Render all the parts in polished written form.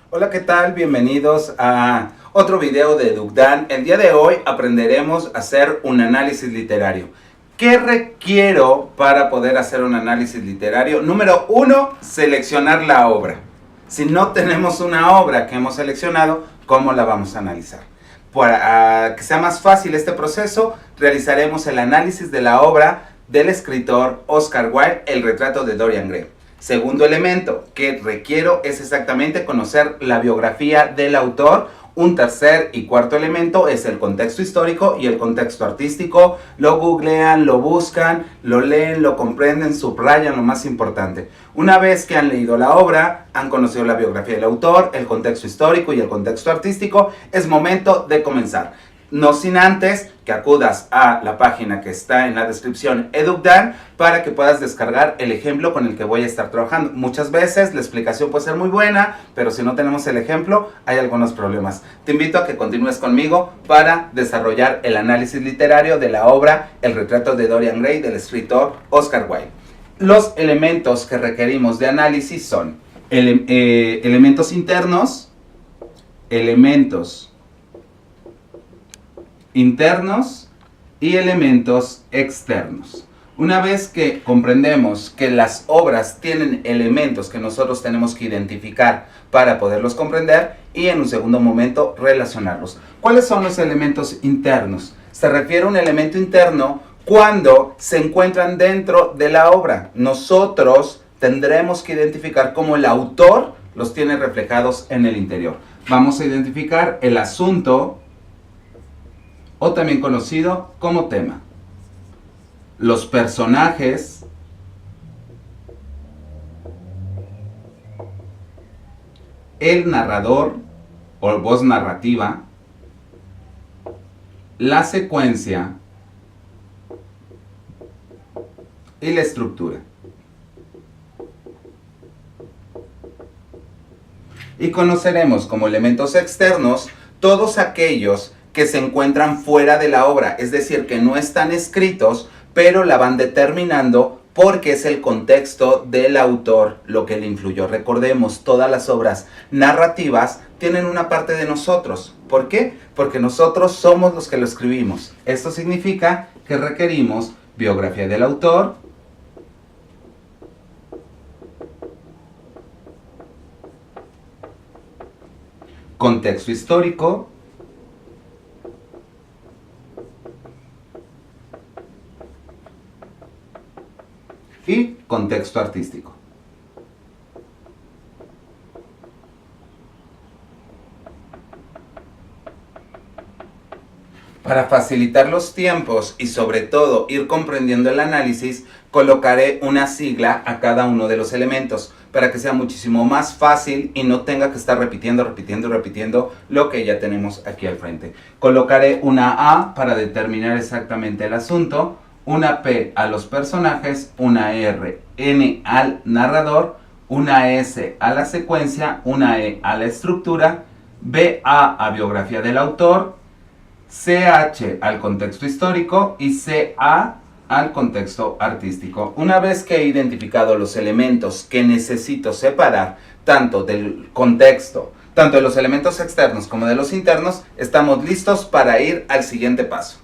Hola, ¿qué tal? Bienvenidos a otro video de Dugdan. El día de hoy aprenderemos a hacer un análisis literario. ¿Qué requiero para poder hacer un análisis literario? Número 1, seleccionar la obra. Si no tenemos una obra que hemos seleccionado, ¿cómo la vamos a analizar? Para que sea más fácil este proceso, realizaremos el análisis de la obra del escritor Oscar Wilde, El retrato de Dorian Gray. Segundo elemento que requiero es exactamente conocer la biografía del autor. Un tercer y cuarto elemento es el contexto histórico y el contexto artístico. Lo googlean, lo buscan, lo leen, lo comprenden, subrayan lo más importante. Una vez que han leído la obra, han conocido la biografía del autor, el contexto histórico y el contexto artístico, es momento de comenzar. No sin antes que acudas a la página que está en la descripción Edugdan para que puedas descargar el ejemplo con el que voy a estar trabajando. Muchas veces la explicación puede ser muy buena, pero si no tenemos el ejemplo hay algunos problemas. Te invito a que continúes conmigo para desarrollar el análisis literario de la obra El retrato de Dorian Gray del escritor Oscar Wilde. Los elementos que requerimos de análisis son elementos internos, elementos internos y elementos externos. Una vez que comprendemos que las obras tienen elementos que nosotros tenemos que identificar para poderlos comprender y en un segundo momento relacionarlos. ¿Cuáles son los elementos internos? Se refiere a un elemento interno cuando se encuentran dentro de la obra. Nosotros tendremos que identificar cómo el autor los tiene reflejados en el interior. Vamos a identificar el asunto, o también conocido como tema, los personajes, el narrador o voz narrativa, la secuencia y la estructura. Y conoceremos como elementos externos todos aquellos que se encuentran fuera de la obra, es decir, que no están escritos, pero la van determinando porque es el contexto del autor lo que le influyó. Recordemos, todas las obras narrativas tienen una parte de nosotros. ¿Por qué? Porque nosotros somos los que lo escribimos. Esto significa que requerimos biografía del autor, contexto histórico, y contexto artístico. Para facilitar los tiempos y sobre todo ir comprendiendo el análisis, colocaré una sigla a cada uno de los elementos para que sea muchísimo más fácil y no tenga que estar repitiendo lo que ya tenemos aquí al frente. Colocaré una A para determinar exactamente el asunto, una P a los personajes, una R, N al narrador, una S a la secuencia, una E a la estructura, BA a biografía del autor, CH al contexto histórico y CA al contexto artístico. Una vez que he identificado los elementos que necesito separar, tanto del contexto, tanto de los elementos externos como de los internos, estamos listos para ir al siguiente paso.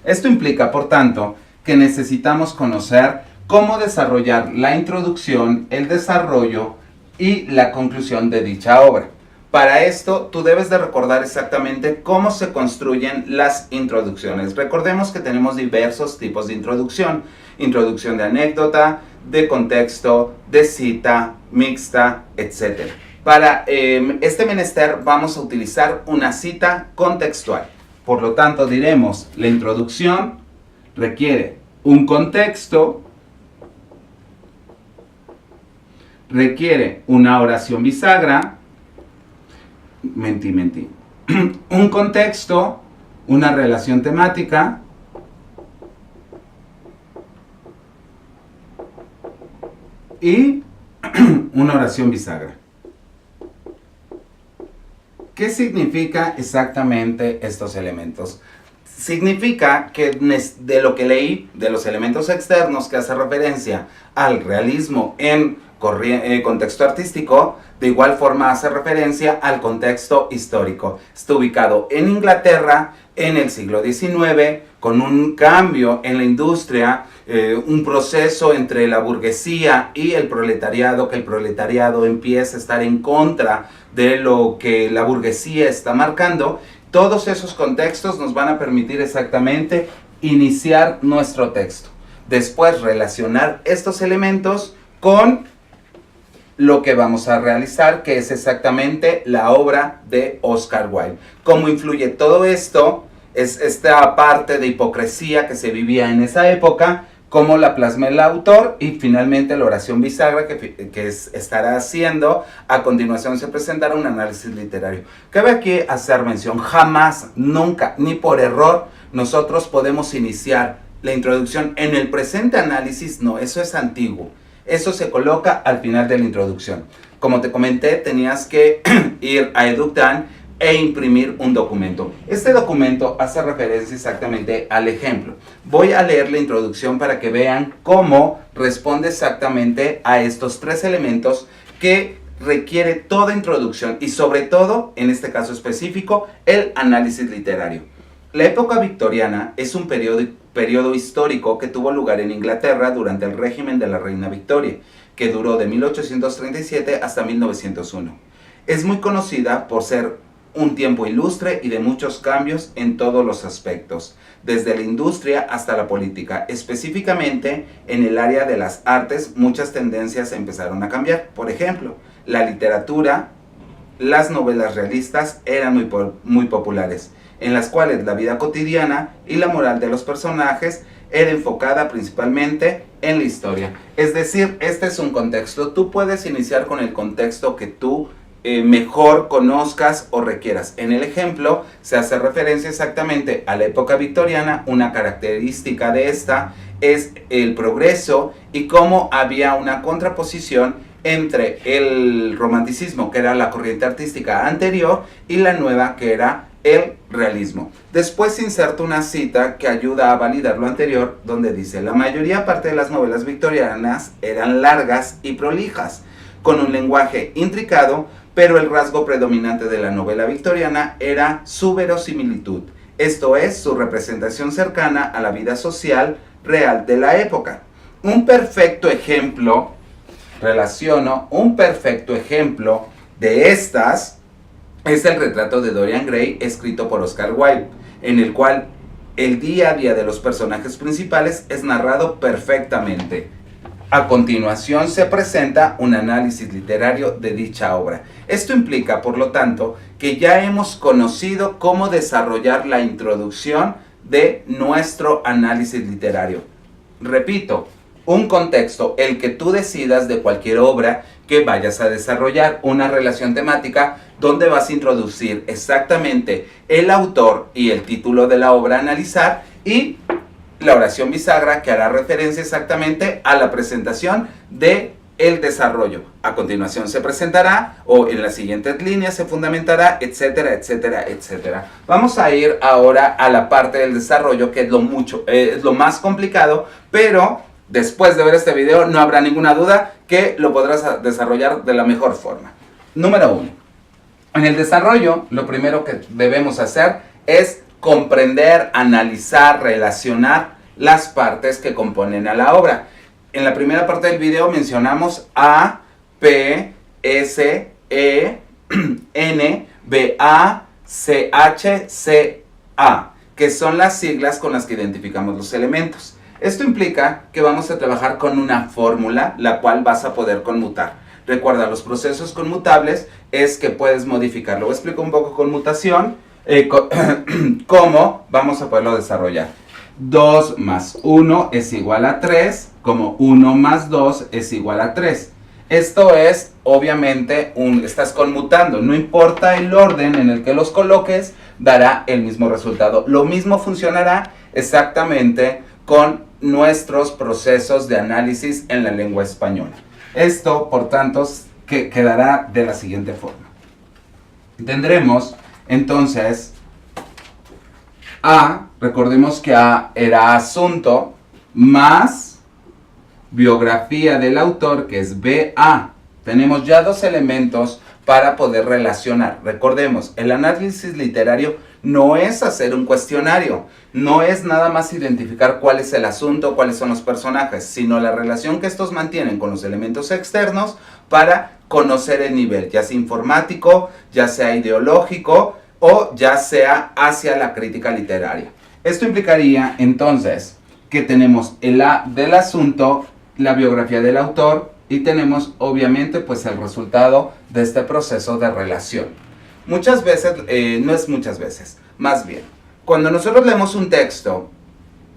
Esto implica, por tanto, que necesitamos conocer cómo desarrollar la introducción, el desarrollo y la conclusión de dicha obra. Para esto, tú debes de recordar exactamente cómo se construyen las introducciones. Recordemos que tenemos diversos tipos de introducción. Introducción de anécdota, de contexto, de cita, mixta, etc. Para este menester vamos a utilizar una cita contextual. Por lo tanto, diremos, la introducción requiere un contexto, requiere una oración bisagra, un contexto, una relación temática, y una oración bisagra. ¿Qué significa exactamente estos elementos? Significa que de lo que leí, de los elementos externos que hace referencia al realismo en contexto artístico, de igual forma hace referencia al contexto histórico. Está ubicado en Inglaterra en el siglo XIX, con un cambio en la industria, un proceso entre la burguesía y el proletariado, que el proletariado empieza a estar en contra de lo que la burguesía está marcando. Todos esos contextos nos van a permitir exactamente iniciar nuestro texto. Después relacionar estos elementos con lo que vamos a realizar, que es exactamente la obra de Oscar Wilde. ¿Cómo influye todo esto? Es esta parte de hipocresía que se vivía en esa época, cómo la plasma el autor, y finalmente la oración bisagra que estará haciendo. A continuación se presentará un análisis literario. Cabe aquí hacer mención, jamás, nunca, ni por error, nosotros podemos iniciar la introducción en el presente análisis. No, eso es antiguo. Eso se coloca al final de la introducción. Como te comenté, tenías que ir a Eductan e imprimir un documento. Este documento hace referencia exactamente al ejemplo. Voy a leer la introducción para que vean cómo responde exactamente a estos tres elementos que requiere toda introducción y sobre todo, en este caso específico, el análisis literario. La época victoriana es un periodo histórico que tuvo lugar en Inglaterra durante el régimen de la reina Victoria, que duró de 1837 hasta 1901. Es muy conocida por ser un tiempo ilustre y de muchos cambios en todos los aspectos, desde la industria hasta la política. Específicamente en el área de las artes, muchas tendencias empezaron a cambiar. Por ejemplo, la literatura, las novelas realistas eran muy populares, en las cuales la vida cotidiana y la moral de los personajes era enfocada principalmente en la historia. Es decir, este es un contexto. Tú puedes iniciar con el contexto que tú mejor conozcas o requieras. En el ejemplo se hace referencia exactamente a la época victoriana. Una característica de esta es el progreso y cómo había una contraposición entre el romanticismo, que era la corriente artística anterior, y la nueva, que era el realismo. Después inserto una cita que ayuda a validar lo anterior, donde dice: la mayoría parte de las novelas victorianas eran largas y prolijas, con un lenguaje intricado, pero el rasgo predominante de la novela victoriana era su verosimilitud, esto es, su representación cercana a la vida social real de la época. Un perfecto ejemplo, un perfecto ejemplo de estas es el retrato de Dorian Gray, escrito por Oscar Wilde, en el cual el día a día de los personajes principales es narrado perfectamente. A continuación se presenta un análisis literario de dicha obra. Esto implica, por lo tanto, que ya hemos conocido cómo desarrollar la introducción de nuestro análisis literario. Repito, un contexto, el que tú decidas de cualquier obra que vayas a desarrollar, una relación temática donde vas a introducir exactamente el autor y el título de la obra a analizar, y la oración bisagra, que hará referencia exactamente a la presentación de el desarrollo. A continuación se presentará, o en las siguientes líneas se fundamentará, etcétera, etcétera, etcétera. Vamos a ir ahora a la parte del desarrollo, que es lo más complicado, pero después de ver este video no habrá ninguna duda que lo podrás desarrollar de la mejor forma. Número 1. En el desarrollo, lo primero que debemos hacer es comprender, analizar, relacionar las partes que componen a la obra. En la primera parte del video mencionamos A, P, S, E, N, B, A, C, H, C, A, que son las siglas con las que identificamos los elementos. Esto implica que vamos a trabajar con una fórmula, la cual vas a poder conmutar. Recuerda, los procesos conmutables es que puedes modificar. Lo explico un poco con mutación. ¿Cómo vamos a poderlo desarrollar? 2 más 1 es igual a 3, como 1 más 2 es igual a 3. Esto es, obviamente, estás conmutando. No importa el orden en el que los coloques, dará el mismo resultado. Lo mismo funcionará exactamente con nuestros procesos de análisis en la lengua española. Esto, por tanto, quedará de la siguiente forma. Tendremos entonces A, recordemos que A era asunto, más biografía del autor, que es BA. Tenemos ya dos elementos para poder relacionar. Recordemos, el análisis literario no es hacer un cuestionario, no es nada más identificar cuál es el asunto, cuáles son los personajes, sino la relación que estos mantienen con los elementos externos para conocer el nivel, ya sea informático, ya sea ideológico o ya sea hacia la crítica literaria. Esto implicaría entonces que tenemos el A del asunto, la biografía del autor y tenemos obviamente pues el resultado de este proceso de relación. Muchas veces, no es muchas veces, más bien, cuando nosotros leemos un texto,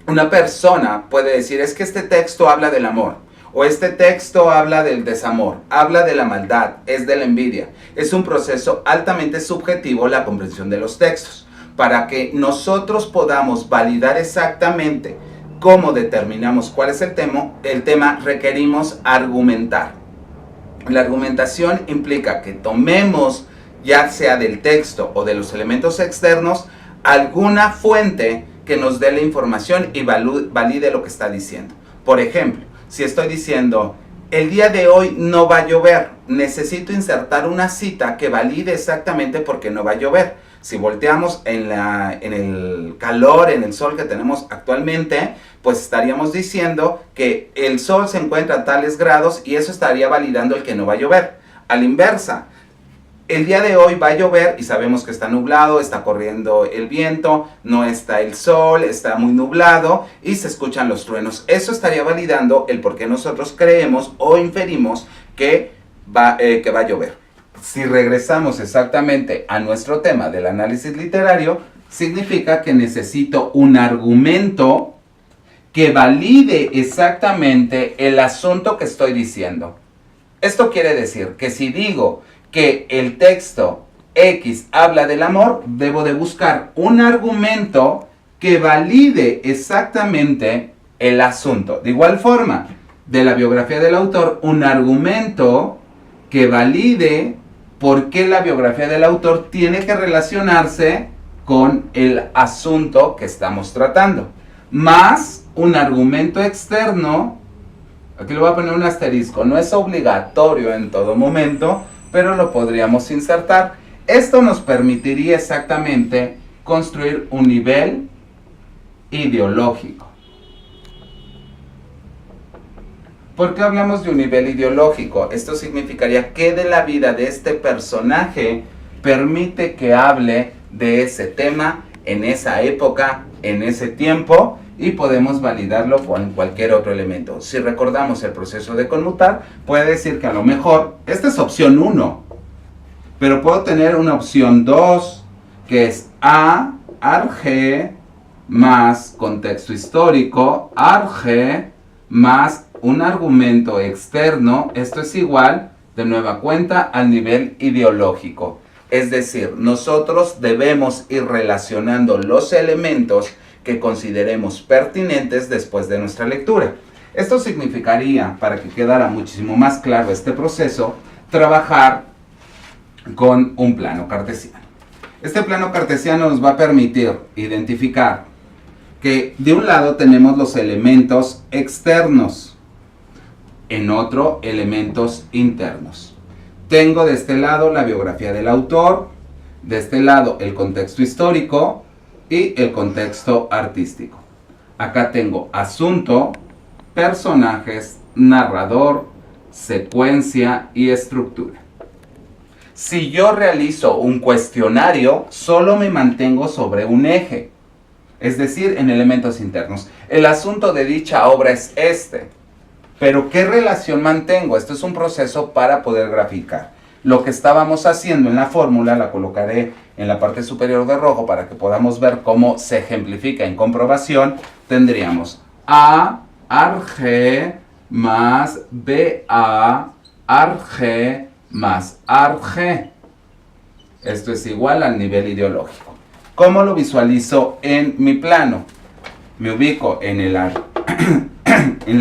una persona puede decir, es que este texto habla del amor, o este texto habla del desamor, habla de la maldad, es de la envidia. Es un proceso altamente subjetivo la comprensión de los textos. Para que nosotros podamos validar exactamente cómo determinamos cuál es el tema requerimos argumentar. La argumentación implica que tomemos, ya sea del texto o de los elementos externos, alguna fuente que nos dé la información y valide lo que está diciendo. Por ejemplo, si estoy diciendo, el día de hoy no va a llover, necesito insertar una cita que valide exactamente por qué no va a llover. Si volteamos en el calor, en el sol que tenemos actualmente, pues estaríamos diciendo que el sol se encuentra a tales grados y eso estaría validando el que no va a llover. A la inversa, el día de hoy va a llover y sabemos que está nublado, está corriendo el viento, no está el sol, está muy nublado y se escuchan los truenos. Eso estaría validando el por qué nosotros creemos o inferimos que va a llover. Si regresamos exactamente a nuestro tema del análisis literario, significa que necesito un argumento que valide exactamente el asunto que estoy diciendo. Esto quiere decir que si digo que el texto X habla del amor, debo de buscar un argumento que valide exactamente el asunto. De igual forma, de la biografía del autor, un argumento que valide por qué la biografía del autor tiene que relacionarse con el asunto que estamos tratando. Más un argumento externo, aquí le voy a poner un asterisco, no es obligatorio en todo momento, pero lo podríamos insertar. Esto nos permitiría exactamente construir un nivel ideológico. ¿Por qué hablamos de un nivel ideológico? Esto significaría que de la vida de este personaje permite que hable de ese tema en esa época, en ese tiempo, y podemos validarlo con cualquier otro elemento. Si recordamos el proceso de conmutar, puede decir que a lo mejor, esta es opción 1, pero puedo tener una opción 2, que es A, arg, más contexto histórico, arg, más un argumento externo. Esto es igual, de nueva cuenta, al nivel ideológico. Es decir, nosotros debemos ir relacionando los elementos que consideremos pertinentes después de nuestra lectura. Esto significaría, para que quedara muchísimo más claro este proceso, trabajar con un plano cartesiano. Este plano cartesiano nos va a permitir identificar que de un lado tenemos los elementos externos, en otro elementos internos. Tengo de este lado la biografía del autor, de este lado el contexto histórico y el contexto artístico. Acá tengo asunto, personajes, narrador, secuencia y estructura. Si yo realizo un cuestionario, solo me mantengo sobre un eje, es decir, en elementos internos. El asunto de dicha obra es este, pero ¿qué relación mantengo? Esto es un proceso para poder graficar. Lo que estábamos haciendo en la fórmula, la colocaré en la parte superior de rojo para que podamos ver cómo se ejemplifica en comprobación. Tendríamos A, arg, más BA, arg, más arg. Esto es igual al nivel ideológico. ¿Cómo lo visualizo en mi plano? Me ubico en la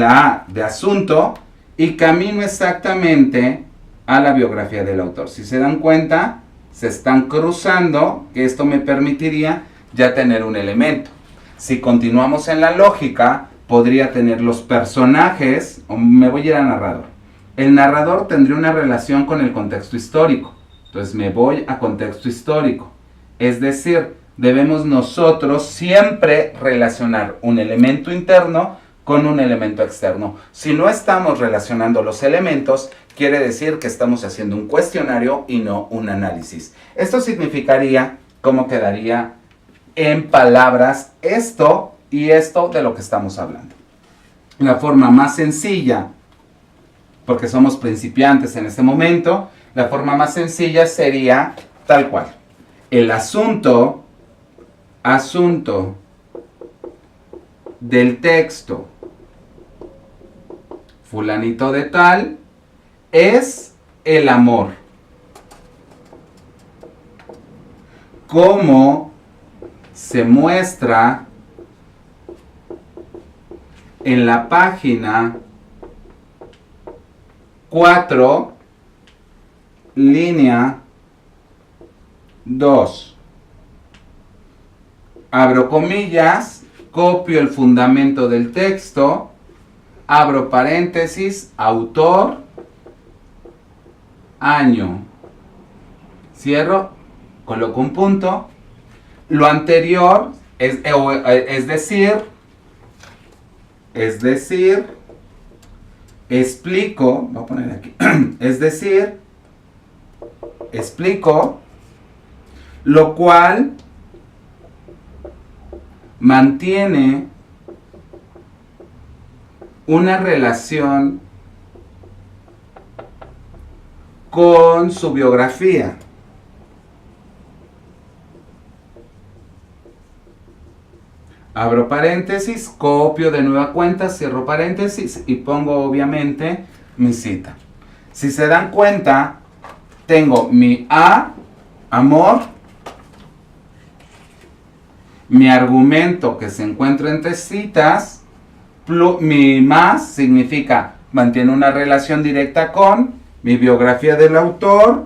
A de asunto y camino exactamente a la biografía del autor. Si se dan cuenta, se están cruzando, que esto me permitiría ya tener un elemento. Si continuamos en la lógica, podría tener los personajes, o me voy a ir a narrador. El narrador tendría una relación con el contexto histórico. Entonces me voy a contexto histórico. Es decir, debemos nosotros siempre relacionar un elemento interno con un elemento externo. Si no estamos relacionando los elementos, quiere decir que estamos haciendo un cuestionario y no un análisis. Esto significaría cómo quedaría en palabras esto y esto de lo que estamos hablando. La forma más sencilla, porque somos principiantes en este momento, la forma más sencilla sería tal cual. El asunto del texto fulanito de tal es el amor. ¿Cómo se muestra en la página 4, línea 2? Abro comillas, copio el fundamento del texto, abro paréntesis, autor, año, cierro, coloco un punto. Lo anterior es decir, explico, voy a poner aquí, es decir, explico, lo cual mantiene una relación con su biografía. Abro paréntesis, copio de nueva cuenta, cierro paréntesis y pongo obviamente mi cita. Si se dan cuenta, tengo mi A, amor, mi argumento que se encuentra entre citas, mi más significa mantiene una relación directa con mi biografía del autor,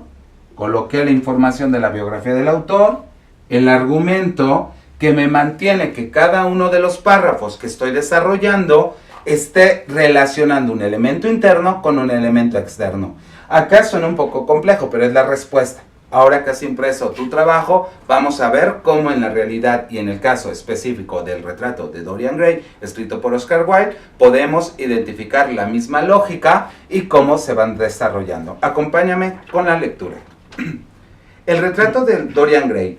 coloqué la información de la biografía del autor, el argumento que me mantiene que cada uno de los párrafos que estoy desarrollando esté relacionando un elemento interno con un elemento externo. Acá suena un poco complejo, pero es la respuesta. Ahora que has impreso tu trabajo, vamos a ver cómo en la realidad y en el caso específico del retrato de Dorian Gray, escrito por Oscar Wilde, podemos identificar la misma lógica y cómo se van desarrollando. Acompáñame con la lectura. El retrato de Dorian Gray,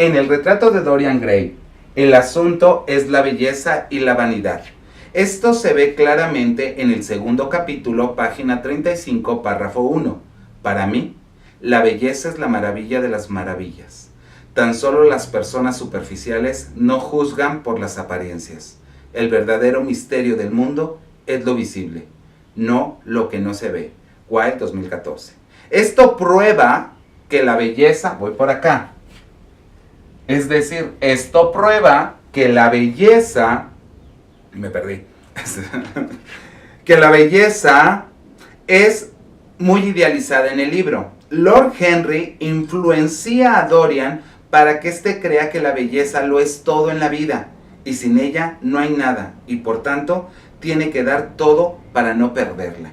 en el retrato de Dorian Gray, el asunto es la belleza y la vanidad. Esto se ve claramente en el segundo capítulo, página 35, párrafo 1. Para mí, la belleza es la maravilla de las maravillas. Tan solo las personas superficiales no juzgan por las apariencias. El verdadero misterio del mundo es lo visible, no lo que no se ve. Wilde, 2014. Esto prueba que la belleza, voy por acá, es decir, esto prueba que la belleza, me perdí, que la belleza es muy idealizada en el libro. Lord Henry influencia a Dorian para que éste crea que la belleza lo es todo en la vida y sin ella no hay nada y por tanto tiene que dar todo para no perderla.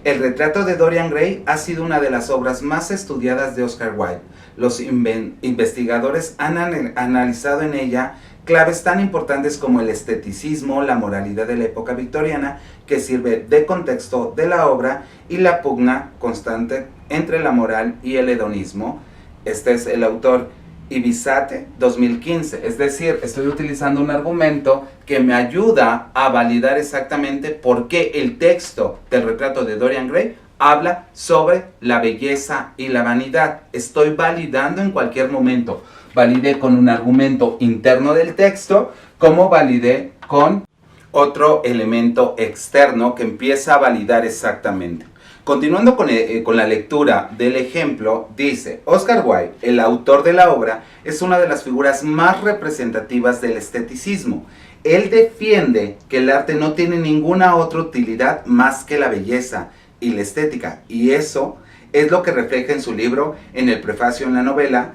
El retrato de Dorian Gray ha sido una de las obras más estudiadas de Oscar Wilde. Los investigadores han analizado en ella claves tan importantes como el esteticismo, la moralidad de la época victoriana, que sirve de contexto de la obra, y la pugna constante entre la moral y el hedonismo. Este es el autor Ibizate, 2015. Es decir, estoy utilizando un argumento que me ayuda a validar exactamente por qué el texto del retrato de Dorian Gray habla sobre la belleza y la vanidad. Estoy validando en cualquier momento. Validé con un argumento interno del texto, como validé con otro elemento externo que empieza a validar exactamente. Continuando con la lectura del ejemplo, dice: Oscar Wilde, el autor de la obra, es una de las figuras más representativas del esteticismo. Él defiende que el arte no tiene ninguna otra utilidad más que la belleza y la estética, y eso es lo que refleja en su libro. En el prefacio en la novela,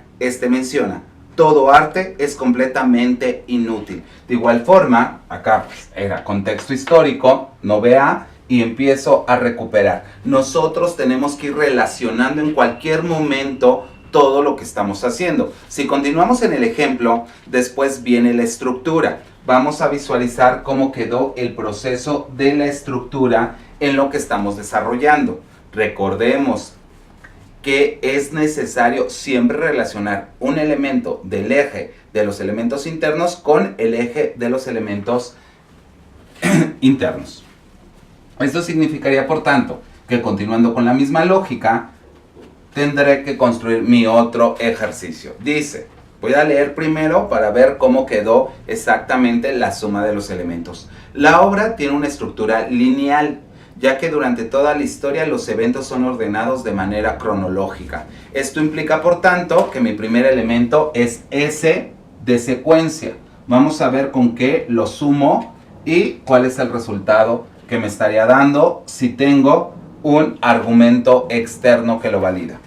menciona: todo arte es completamente inútil. De igual forma, acá pues, era contexto histórico, no vea, y empiezo a recuperar. Nosotros tenemos que ir relacionando en cualquier momento todo lo que estamos haciendo. Si continuamos en el ejemplo, después viene la estructura. Vamos a visualizar cómo quedó el proceso de la estructura en lo que estamos desarrollando. Recordemos que es necesario siempre relacionar un elemento del eje de los elementos internos con el eje de los elementos internos. Esto significaría, por tanto, que continuando con la misma lógica, tendré que construir mi otro ejercicio. Dice, voy a leer primero para ver cómo quedó exactamente la suma de los elementos. La obra tiene una estructura lineal, ya que durante toda la historia los eventos son ordenados de manera cronológica. Esto implica, por tanto, que mi primer elemento es S de secuencia. Vamos a ver con qué lo sumo y cuál es el resultado que me estaría dando si tengo un argumento externo que lo valida.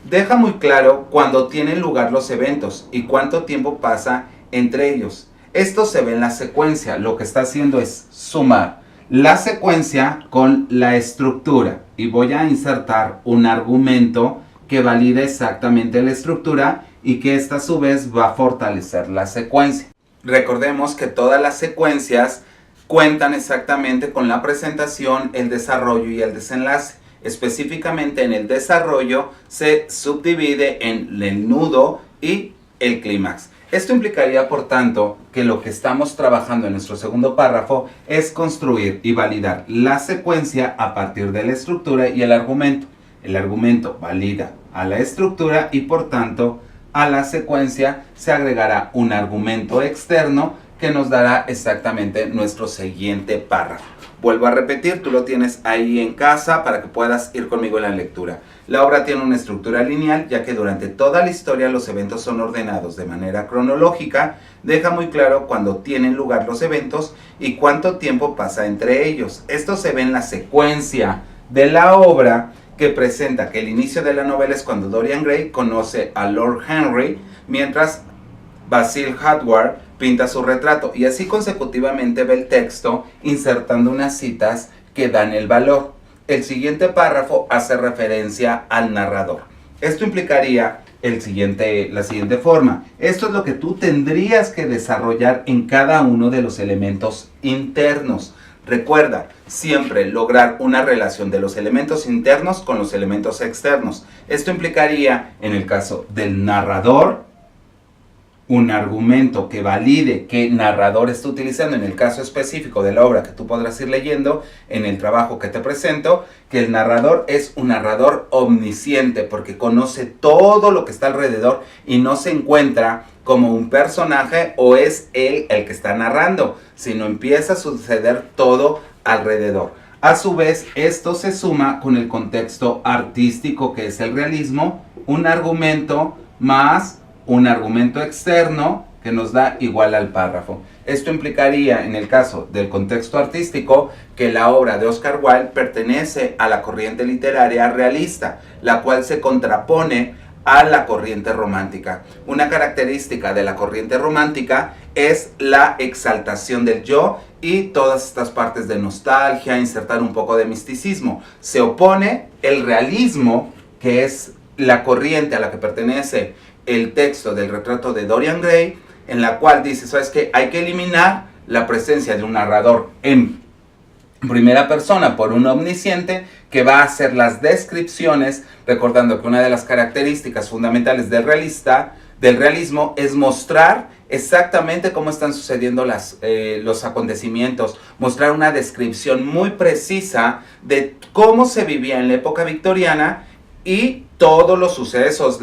Deja muy claro cuándo tienen lugar los eventos y cuánto tiempo pasa entre ellos. Esto se ve en la secuencia. Lo que está haciendo es sumar la secuencia con la estructura y voy a insertar un argumento que valide exactamente la estructura y que esta a su vez va a fortalecer la secuencia. Recordemos que todas las secuencias cuentan exactamente con la presentación, el desarrollo y el desenlace. Específicamente en el desarrollo se subdivide en el nudo y el clímax. Esto implicaría, por tanto, que lo que estamos trabajando en nuestro segundo párrafo es construir y validar la secuencia a partir de la estructura y el argumento. El argumento valida a la estructura y, por tanto, a la secuencia se agregará un argumento externo que nos dará exactamente nuestro siguiente párrafo. Vuelvo a repetir, tú lo tienes ahí en casa para que puedas ir conmigo en la lectura. La obra tiene una estructura lineal, ya que durante toda la historia los eventos son ordenados de manera cronológica. Deja muy claro cuándo tienen lugar los eventos y cuánto tiempo pasa entre ellos. Esto se ve en la secuencia de la obra, que presenta que el inicio de la novela es cuando Dorian Gray conoce a Lord Henry, mientras Basil Hallward pinta su retrato, y así consecutivamente ve el texto insertando unas citas que dan el valor. El siguiente párrafo hace referencia al narrador. Esto implicaría la siguiente forma. Esto es lo que tú tendrías que desarrollar en cada uno de los elementos internos. Recuerda siempre lograr una relación de los elementos internos con los elementos externos. Esto implicaría, en el caso del narrador, un argumento que valide qué narrador está utilizando en el caso específico de la obra que tú podrás ir leyendo en el trabajo que te presento, que el narrador es un narrador omnisciente porque conoce todo lo que está alrededor y no se encuentra como un personaje o es él el que está narrando, sino empieza a suceder todo alrededor. A su vez, esto se suma con el contexto artístico que es el realismo, un argumento más un argumento externo que nos da igual al párrafo. Esto implicaría, en el caso del contexto artístico, que la obra de Oscar Wilde pertenece a la corriente literaria realista, la cual se contrapone a la corriente romántica. Una característica de la corriente romántica es la exaltación del yo y todas estas partes de nostalgia, insertar un poco de misticismo. Se opone el realismo, que es la corriente a la que pertenece el texto del retrato de Dorian Gray, en la cual dice, ¿sabes qué? Hay que eliminar la presencia de un narrador en primera persona por un omnisciente que va a hacer las descripciones, recordando que una de las características fundamentales del realismo es mostrar exactamente cómo están sucediendo los acontecimientos, mostrar una descripción muy precisa de cómo se vivía en la época victoriana y todos los sucesos,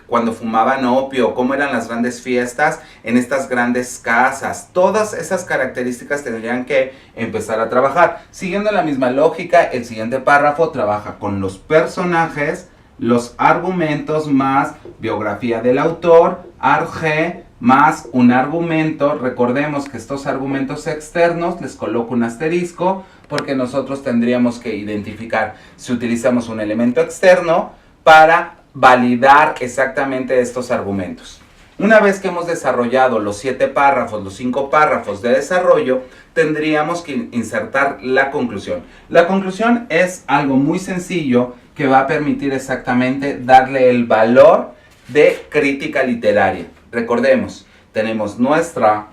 cuando fumaban opio, cómo eran las grandes fiestas en estas grandes casas. Todas esas características tendrían que empezar a trabajar. Siguiendo la misma lógica, el siguiente párrafo trabaja con los personajes, los argumentos más biografía del autor, arge más un argumento. Recordemos que estos argumentos externos les coloco un asterisco porque nosotros tendríamos que identificar si utilizamos un elemento externo para validar exactamente estos argumentos. Una vez que hemos desarrollado los 7 párrafos, los 5 párrafos de desarrollo, tendríamos que insertar la conclusión. La conclusión es algo muy sencillo que va a permitir exactamente darle el valor de crítica literaria. Recordemos, tenemos nuestra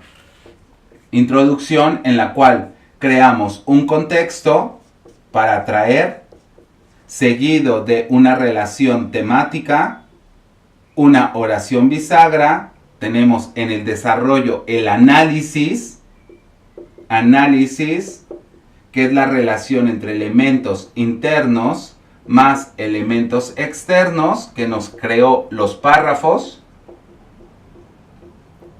introducción en la cual creamos un contexto para atraer, seguido de una relación temática, una oración bisagra, tenemos en el desarrollo el análisis, que es la relación entre elementos internos más elementos externos que nos creó los párrafos,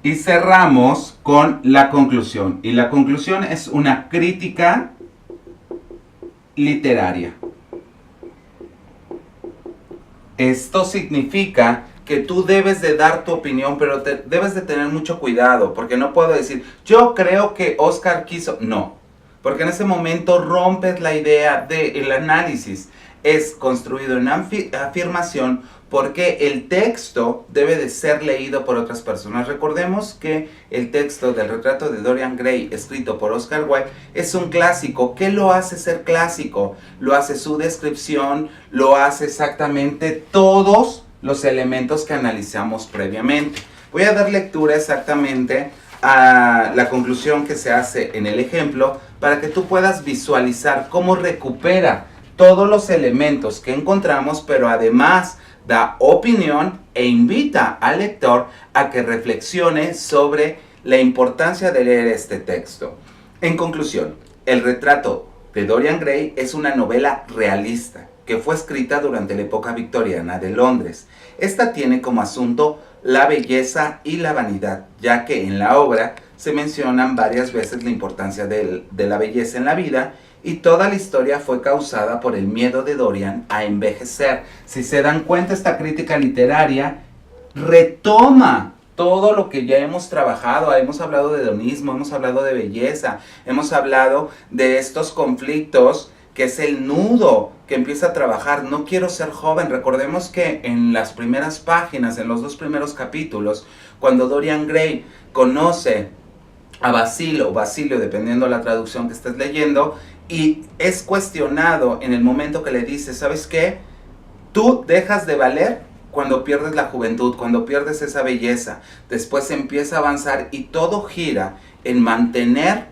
y cerramos con la conclusión. Y la conclusión es una crítica literaria. Esto significa que tú debes de dar tu opinión, pero debes de tener mucho cuidado, porque no puedo decir, yo creo que Oscar quiso. No, porque en ese momento rompes la idea del análisis. Es construido en afirmación porque el texto debe de ser leído por otras personas. Recordemos que el texto del retrato de Dorian Gray, escrito por Oscar Wilde, es un clásico. ¿Qué lo hace ser clásico? Lo hace su descripción, lo hace exactamente todos los elementos que analizamos previamente. Voy a dar lectura exactamente a la conclusión que se hace en el ejemplo para que tú puedas visualizar cómo recupera todos los elementos que encontramos, pero además da opinión e invita al lector a que reflexione sobre la importancia de leer este texto. En conclusión, El retrato de Dorian Gray es una novela realista que fue escrita durante la época victoriana de Londres. Esta tiene como asunto la belleza y la vanidad, ya que en la obra se mencionan varias veces la importancia de la belleza en la vida, y toda la historia fue causada por el miedo de Dorian a envejecer. Si se dan cuenta, esta crítica literaria retoma todo lo que ya hemos trabajado. Hemos hablado de hedonismo, hemos hablado de belleza, hemos hablado de estos conflictos, que es el nudo que empieza a trabajar. No quiero ser joven. Recordemos que en las primeras páginas, en los 2 primeros capítulos, cuando Dorian Gray conoce a Basilio, dependiendo de la traducción que estés leyendo, y es cuestionado en el momento que le dice, ¿sabes qué? Tú dejas de valer cuando pierdes la juventud, cuando pierdes esa belleza. Después empieza a avanzar y todo gira en mantener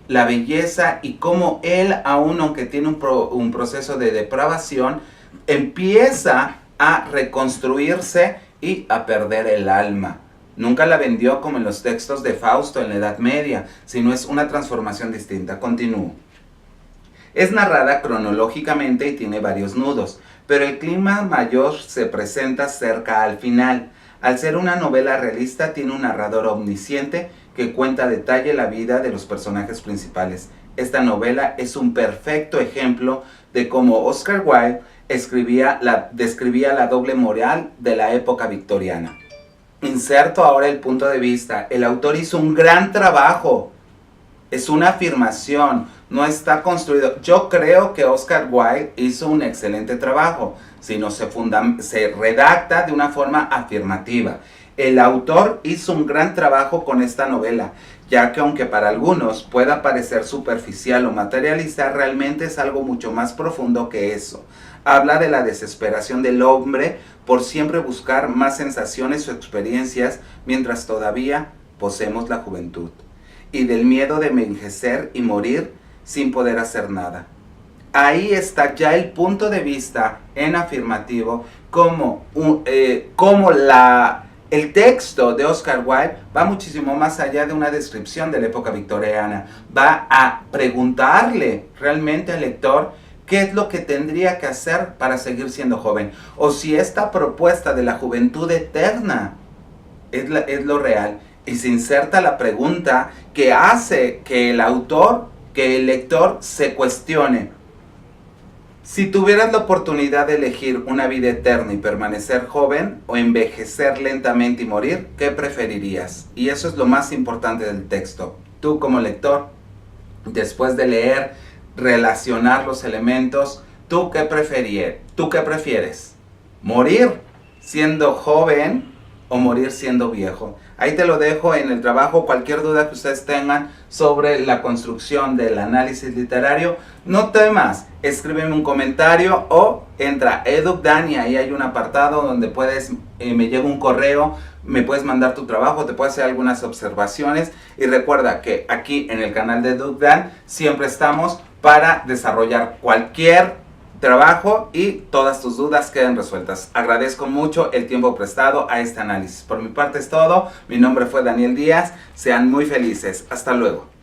la belleza, y cómo él, aún aunque tiene un proceso de depravación, empieza a reconstruirse y a perder el alma. Nunca la vendió como en los textos de Fausto en la Edad Media, sino es una transformación distinta. Continúo. Es narrada cronológicamente y tiene varios nudos, pero el clima mayor se presenta cerca al final. Al ser una novela realista, tiene un narrador omnisciente que cuenta a detalle la vida de los personajes principales. Esta novela es un perfecto ejemplo de cómo Oscar Wilde describía la doble moral de la época victoriana. Inserto ahora el punto de vista. El autor hizo un gran trabajo. Es una afirmación, no está construido. Yo creo que Oscar Wilde hizo un excelente trabajo, sino se redacta de una forma afirmativa. El autor hizo un gran trabajo con esta novela, ya que aunque para algunos pueda parecer superficial o materialista, realmente es algo mucho más profundo que eso. Habla de la desesperación del hombre por siempre buscar más sensaciones o experiencias mientras todavía poseemos la juventud, y del miedo de envejecer y morir sin poder hacer nada. Ahí está ya el punto de vista en afirmativo, el texto de Oscar Wilde va muchísimo más allá de una descripción de la época victoriana. Va a preguntarle realmente al lector qué es lo que tendría que hacer para seguir siendo joven, o si esta propuesta de la juventud eterna es lo real. Y se inserta la pregunta que hace que el lector se cuestione. Si tuvieras la oportunidad de elegir una vida eterna y permanecer joven, o envejecer lentamente y morir, ¿qué preferirías? Y eso es lo más importante del texto. Tú como lector, después de leer, relacionar los elementos, ¿tú qué prefieres? ¿Morir siendo joven o morir siendo viejo. Ahí te lo dejo en el trabajo. Cualquier duda que ustedes tengan sobre la construcción del análisis literario, no temas, escríbeme un comentario o entra a EducDan y ahí hay un apartado donde puedes, me llega un correo, me puedes mandar tu trabajo, te puedo hacer algunas observaciones y recuerda que aquí en el canal de EducDan siempre estamos para desarrollar cualquier trabajo y todas tus dudas queden resueltas. Agradezco mucho el tiempo prestado a este análisis. Por mi parte es todo. Mi nombre fue Daniel Díaz. Sean muy felices. Hasta luego.